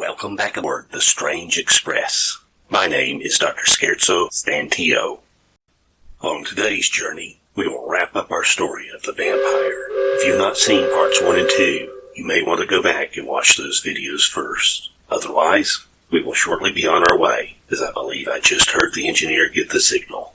Welcome back aboard the Strange Express. My name is Dr. Scherzo Stantio. On today's journey, we will wrap up our story of the vampire. If you've not seen parts 1 and 2, you may want to go back and watch those videos first. Otherwise, we will shortly be on our way, as I believe I just heard the engineer get the signal.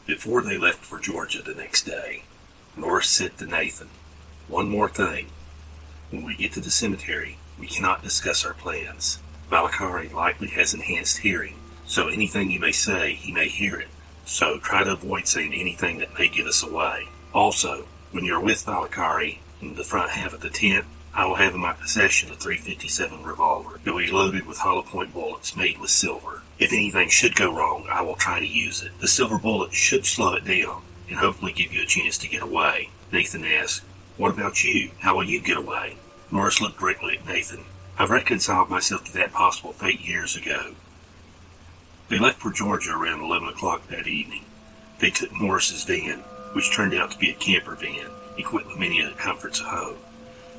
Before they left for Georgia the next day, Norris said to Nathan, "One more thing. When we get to the cemetery, we cannot discuss our plans. Valacari likely has enhanced hearing, so anything you may say, he may hear it. So try to avoid saying anything that may give us away. Also, when you're with Valacari in the front half of the tent, I will have in my possession a .357 revolver. It will be loaded with hollow point bullets made with silver. If anything should go wrong, I will try to use it. The silver bullet should slow it down, and hopefully give you a chance to get away." Nathan asked, "What about you? How will you get away?" Norris looked directly at Nathan. "I've reconciled myself to that possible fate years ago." They left for Georgia around 11 o'clock that evening. They took Norris's van, which turned out to be a camper van, equipped with many of the comforts of home.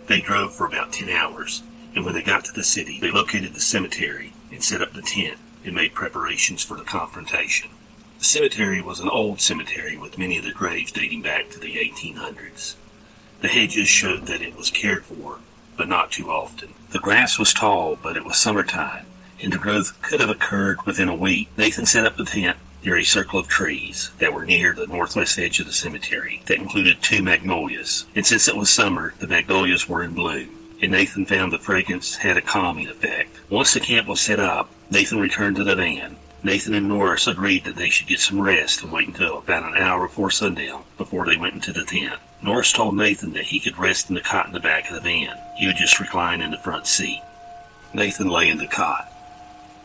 They drove for about 10 hours, and when they got to the city, they located the cemetery and set up the tent and made preparations for the confrontation. The cemetery was an old cemetery with many of the graves dating back to the 1800s. The hedges showed that it was cared for, but not too often. The grass was tall, but it was summertime, and the growth could have occurred within a week. Nathan set up the tent near a circle of trees that were near the northwest edge of the cemetery that included 2 magnolias, and since it was summer, the magnolias were in bloom, and Nathan found the fragrance had a calming effect. Once the camp was set up, Nathan returned to the van. Nathan and Norris agreed that they should get some rest and wait until about an hour before sundown before they went into the tent. Norris told Nathan that he could rest in the cot in the back of the van. He would just recline in the front seat. Nathan lay in the cot.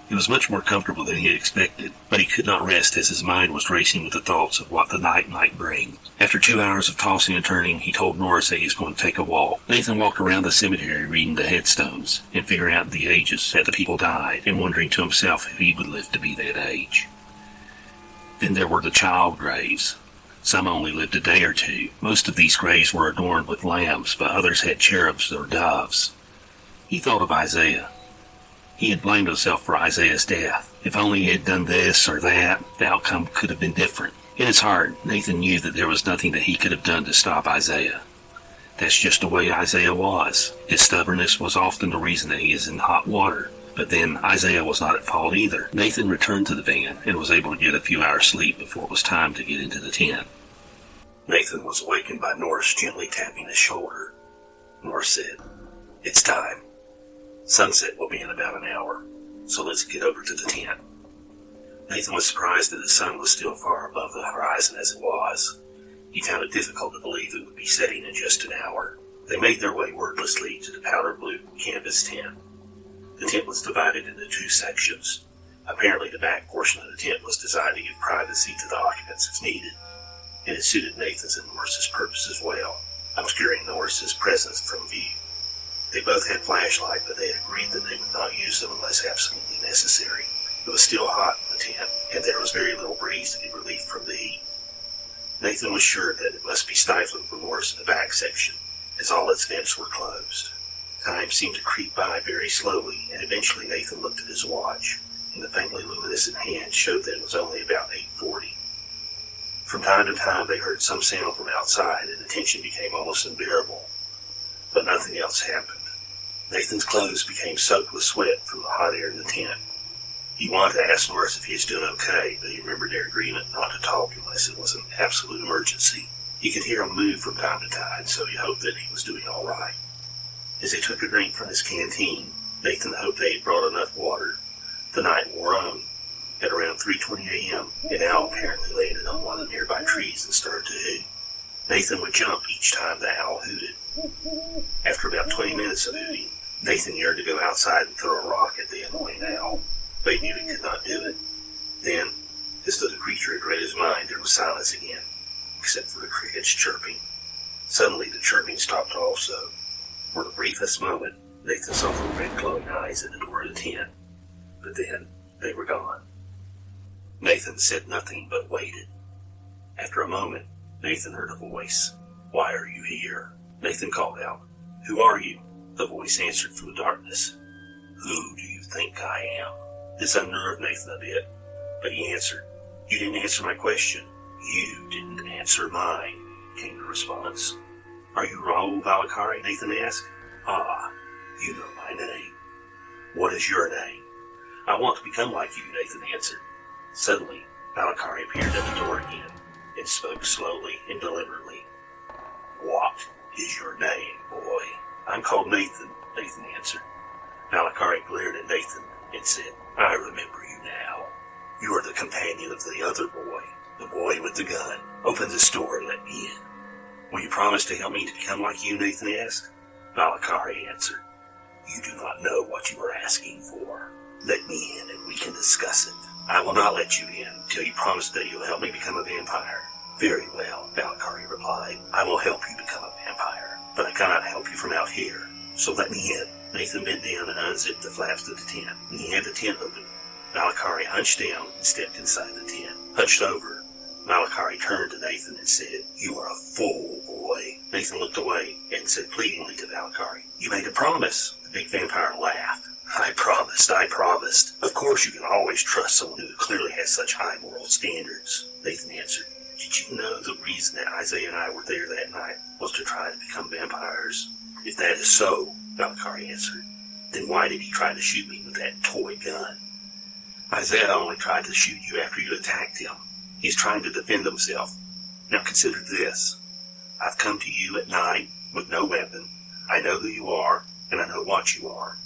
It was much more comfortable than he had expected, but he could not rest as his mind was racing with the thoughts of what the night might bring. After 2 hours of tossing and turning, he told Norris that he was going to take a walk. Nathan walked around the cemetery reading the headstones and figuring out the ages that the people died and wondering to himself if he would live to be that age. Then there were the child graves. Some only lived a day or 2. Most of these graves were adorned with lambs, but others had cherubs or doves. He thought of Isaiah. He had blamed himself for Isaiah's death. If only he had done this or that, the outcome could have been different. In his heart, Nathan knew that there was nothing that he could have done to stop Isaiah. That's just the way Isaiah was. His stubbornness was often the reason that he is in hot water. But then Isaiah was not at fault either. Nathan returned to the van and was able to get a few hours sleep before it was time to get into the tent. Nathan was awakened by Norris gently tapping his shoulder. Norris said, "It's time. Sunset will be in about an hour, so let's get over to the tent." Nathan was surprised that the sun was still far above the horizon as it was. He found it difficult to believe it would be setting in just an hour. They made their way wordlessly to the powder blue canvas tent. The tent was divided into 2 sections. Apparently the back portion of the tent was designed to give privacy to the occupants if needed, and it suited Nathan's and Norris's purposes well, obscuring Norris's presence from view. They both had flashlights, but they had agreed that they would not use them unless absolutely necessary. It was still hot in the tent, and there was very little breeze to give relief from the heat. Nathan was sure that it must be stifling for Norris in the back section, as all its vents were closed. Time seemed to creep by very slowly, and eventually Nathan looked at his watch, and the faintly luminescent hand showed that it was only about 8:40. From time to time they heard some sound from outside, and the tension became almost unbearable. But nothing else happened. Nathan's clothes became soaked with sweat from the hot air in the tent. He wanted to ask Norris if he was doing okay, but he remembered their agreement not to talk unless it was an absolute emergency. He could hear him move from time to time, so he hoped that he was doing all right. As they took a drink from his canteen, Nathan hoped they had brought enough water. The night wore on. At around 3:20 a.m., an owl apparently landed on one of the nearby trees and started to hoot. Nathan would jump each time the owl hooted. After about 20 minutes of hooting, Nathan yearned to go outside and throw a rock at the annoying owl, but he knew he could not do it. Then, as though the creature had read his mind, there was silence again, except for the crickets chirping. Suddenly, the chirping stopped also. For the briefest moment, Nathan saw the red glowing eyes at the door of the tent, but then they were gone. Nathan said nothing but waited. After a moment, Nathan heard a voice. "Why are you here?" Nathan called out. "Who are you?" The voice answered from the darkness. "Who do you think I am?" This unnerved Nathan a bit, but he answered. "You didn't answer my question." "You didn't answer mine," came the response. "Are you Raul Valacari?" Nathan asked. "Ah, you know my name. What is your name?" "I want to become like you," Nathan answered. Suddenly, Valacari appeared at the door again and spoke slowly and deliberately. "What is your name, boy?" "I'm called Nathan," Nathan answered. Valacari glared at Nathan and said, "I remember you now. You are the companion of the other boy, the boy with the gun. Open this door and let me in." "Will you promise to help me to become like you?" Nathan asked. Valacari answered, "You do not know what you are asking for. Let me in and we can discuss it." "I will not let you in until you promise that you'll help me become a vampire." "Very well," Valacari replied. "I will help you become a vampire, but I cannot help you from out here. So let me in." Nathan bent down and unzipped the flaps of the tent. When he had the tent open, Valacari hunched down and stepped inside the tent. Hunched over, Valacari turned to Nathan and said, "You are a fool, boy." Nathan looked away and said pleadingly to Valacari, "You made a promise." The big vampire laughed. I promised. Of course you can always trust someone who clearly has such high moral standards," Nathan answered. "Did you know the reason that Isaiah and I were there that night was to try to become vampires? If that is so, Valacari answered. Then why did he try to shoot me with that toy gun? Isaiah only tried to shoot you after you attacked him. He's trying to defend himself. Now consider this. I've come to you at night with no weapon. I know who you are, and I know what you are.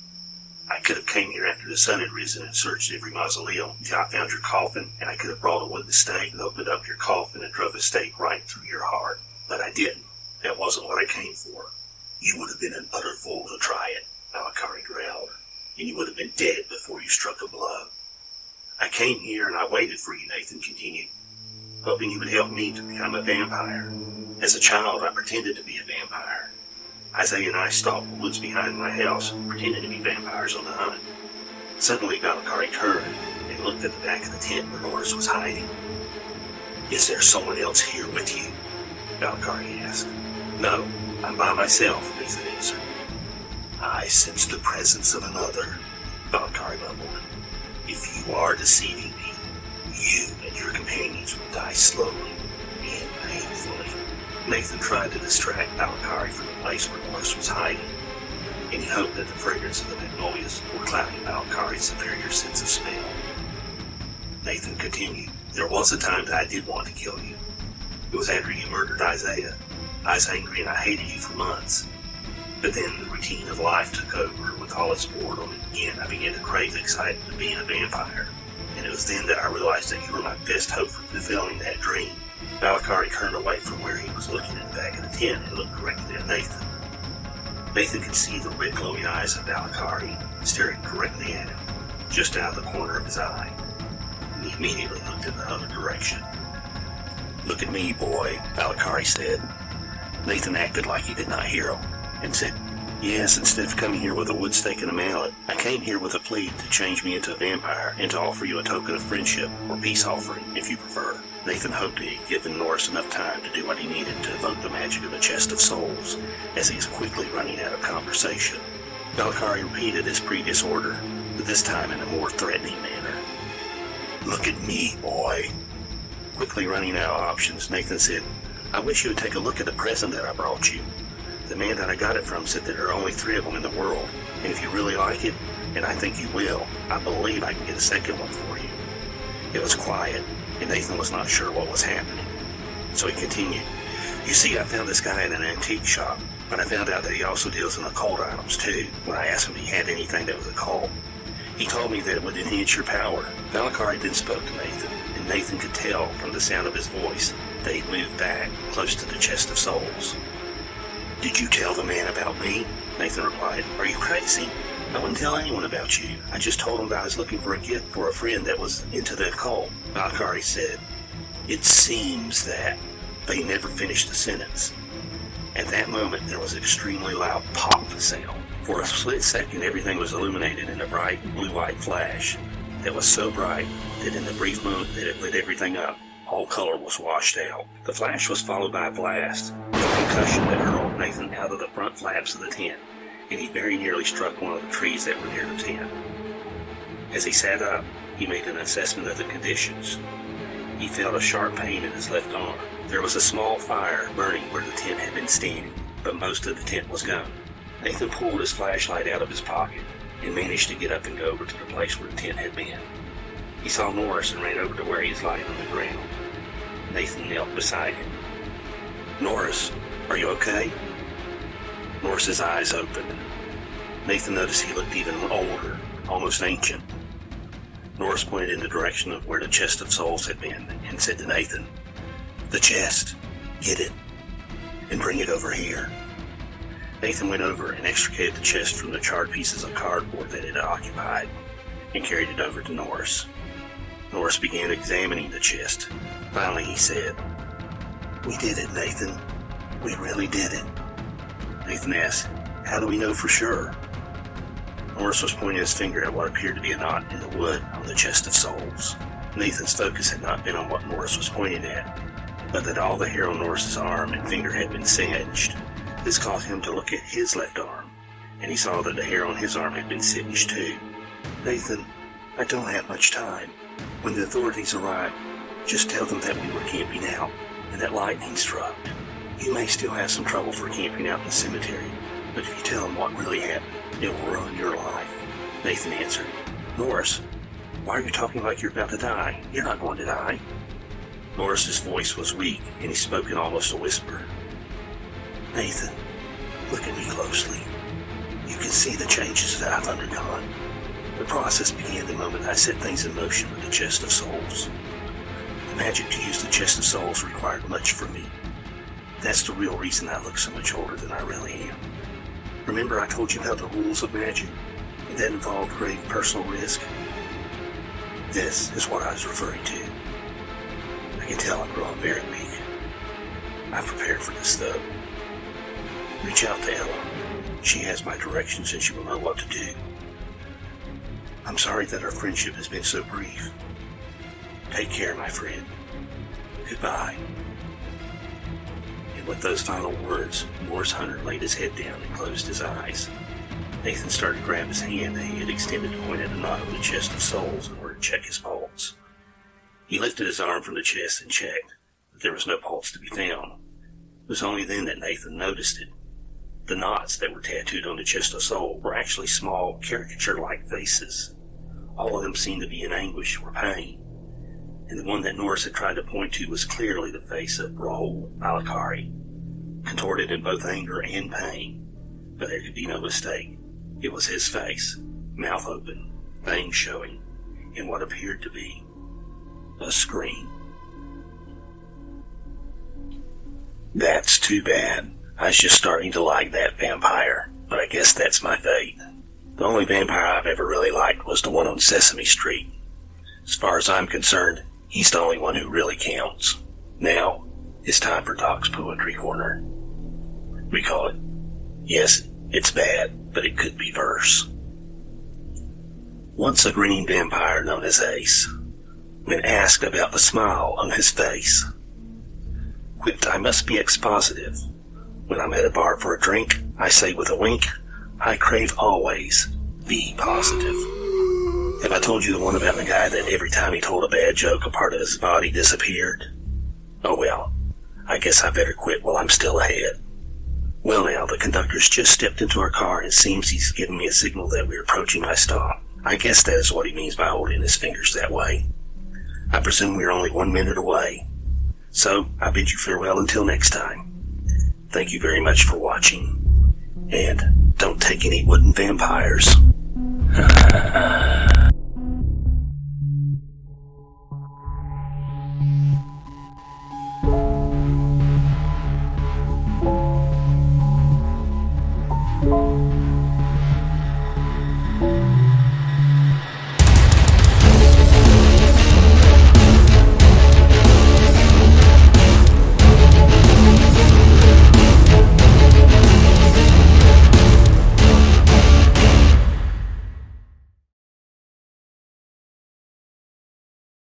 I could have came here after the sun had risen and searched every mausoleum until I found your coffin, and I could have brought a wooden stake and opened up your coffin and drove a stake right through your heart. But I didn't. That wasn't what I came for. You would have been an utter fool to try it, Valacari growled, and you would have been dead before you struck a blow. I came here and I waited for you, Nathan continued, hoping you would help me to become a vampire. As a child, I pretended to be a vampire. Isaiah and I stalked the woods behind my house, pretending to be vampires on the hunt. Suddenly, Valacari turned and looked at the back of the tent where Norris was hiding. Is there someone else here with you? Valacari asked. No, I'm by myself, Nathan answered. I sense the presence of another, Valacari mumbled. If you are deceiving me, you and your companions will die slowly and painfully. Nathan tried to distract Valacari from the place where Norris was hiding, and he hoped that the fragrance of the magnolias would cloud Valacari's superior sense of smell. Nathan continued, There was a time that I did want to kill you. It was after you murdered Isaiah. I was angry and I hated you for months. But then the routine of life took over with all its boredom, and again I began to crave the excitement of being a vampire. And it was then that I realized that you were my best hope for fulfilling that dream. Valacari turned away from where he was looking at the back of the tent and looked directly at Nathan. Nathan could see the red glowing eyes of Valacari staring directly at him, just out of the corner of his eye. And he immediately looked in the other direction. Look at me, boy, Valacari said. Nathan acted like he did not hear him, and said, Yes, instead of coming here with a wood stake and a mallet, I came here with a plea to change me into a vampire and to offer you a token of friendship, or peace offering, if you prefer. Nathan hoped he had given Norris enough time to do what he needed to evoke the magic of the chest of souls, as he was quickly running out of conversation. Valacari repeated his previous order, but this time in a more threatening manner. Look at me, boy. Quickly running out of options, Nathan said, I wish you would take a look at the present that I brought you. The man that I got it from said that there are only 3 of them in the world, and if you really like it, and I think you will, I believe I can get a second one for you. It was quiet, and Nathan was not sure what was happening. So he continued, You see, I found this guy in an antique shop, but I found out that he also deals in occult items too, when I asked him if he had anything that was occult. He told me that it would enhance your power. Valacari then spoke to Nathan, and Nathan could tell from the sound of his voice that he'd moved back close to the chest of souls. Did you tell the man about me? Nathan replied. Are you crazy? I wouldn't tell anyone about you. I just told him that I was looking for a gift for a friend that was into the occult. Valacari said, It seems that... But he never finished the sentence. At that moment, there was an extremely loud pop sound. For a split second, everything was illuminated in a bright blue-white flash that was so bright that in the brief moment that it lit everything up, all color was washed out. The flash was followed by a blast, a concussion that hurled Nathan out of the front flaps of the tent, and he very nearly struck one of the trees that were near the tent. As he sat up, he made an assessment of the conditions. He felt a sharp pain in his left arm. There was a small fire burning where the tent had been standing, but most of the tent was gone. Nathan pulled his flashlight out of his pocket and managed to get up and go over to the place where the tent had been. He saw Norris and ran over to where he was lying on the ground. Nathan knelt beside him. Norris, are you okay? Norris's eyes opened. Nathan noticed he looked even older, almost ancient. Norris pointed in the direction of where the chest of souls had been and said to Nathan, The chest, get it, and bring it over here. Nathan went over and extricated the chest from the charred pieces of cardboard that it occupied and carried it over to Norris. Norris began examining the chest. Finally he said, We did it, Nathan. We really did it. Nathan asked, How do we know for sure? Norris was pointing his finger at what appeared to be a knot in the wood on the chest of souls. Nathan's focus had not been on what Norris was pointing at, but that all the hair on Norris's arm and finger had been singed. This caused him to look at his left arm, and he saw that the hair on his arm had been singed too. Nathan, I don't have much time. When the authorities arrive, just tell them that we were camping out and that lightning struck. You may still have some trouble for camping out in the cemetery, But if you tell him what really happened, it will ruin your life. Nathan answered, Norris, why are you talking like you're about to die? You're not going to die. Norris's voice was weak, and he spoke in almost a whisper. Nathan, look at me closely. You can see the changes that I've undergone. The process began the moment I set things in motion with the Chest of Souls. The magic to use the Chest of Souls required much from me. That's the real reason I look so much older than I really am. Remember I told you about the rules of magic, and that involved grave personal risk? This is what I was referring to. I can tell I'm growing very weak. I'm prepared for this, though. Reach out to Ella. She has my directions and she will know what to do. I'm sorry that our friendship has been so brief. Take care, my friend. Goodbye. And with those final words, Norris Hunter laid his head down and closed his eyes. Nathan started to grab his hand that he had extended to point at a knot on the Chest of Souls in order to check his pulse. He lifted his arm from the chest and checked, but there was no pulse to be found. It was only then that Nathan noticed it. The knots that were tattooed on the Chest of Soul were actually small, caricature-like faces. All of them seemed to be in anguish or pain, and the one that Norris had tried to point to was clearly the face of Raul Valacari, contorted in both anger and pain. But there could be no mistake. It was his face, mouth open, fangs showing, and what appeared to be a scream. That's too bad. I was just starting to like that vampire, but I guess that's my fate. The only vampire I've ever really liked was the one on Sesame Street. As far as I'm concerned, he's the only one who really counts. Now, it's time for Doc's Poetry Corner. We call it, yes, it's bad, but it could be verse. Once a green vampire known as Ace, when asked about the smile on his face, quipped, I must be expositive. When I'm at a bar for a drink, I say with a wink, I crave always be positive. Have I told you the one about the guy that every time he told a bad joke, a part of his body disappeared? Oh well, I guess I better quit while I'm still ahead. Well now, the conductor's just stepped into our car and it seems he's giving me a signal that we're approaching my stop. I guess that is what he means by holding his fingers that way. I presume we're only 1 minute away. So, I bid you farewell until next time. Thank you very much for watching. And don't take any wooden vampires.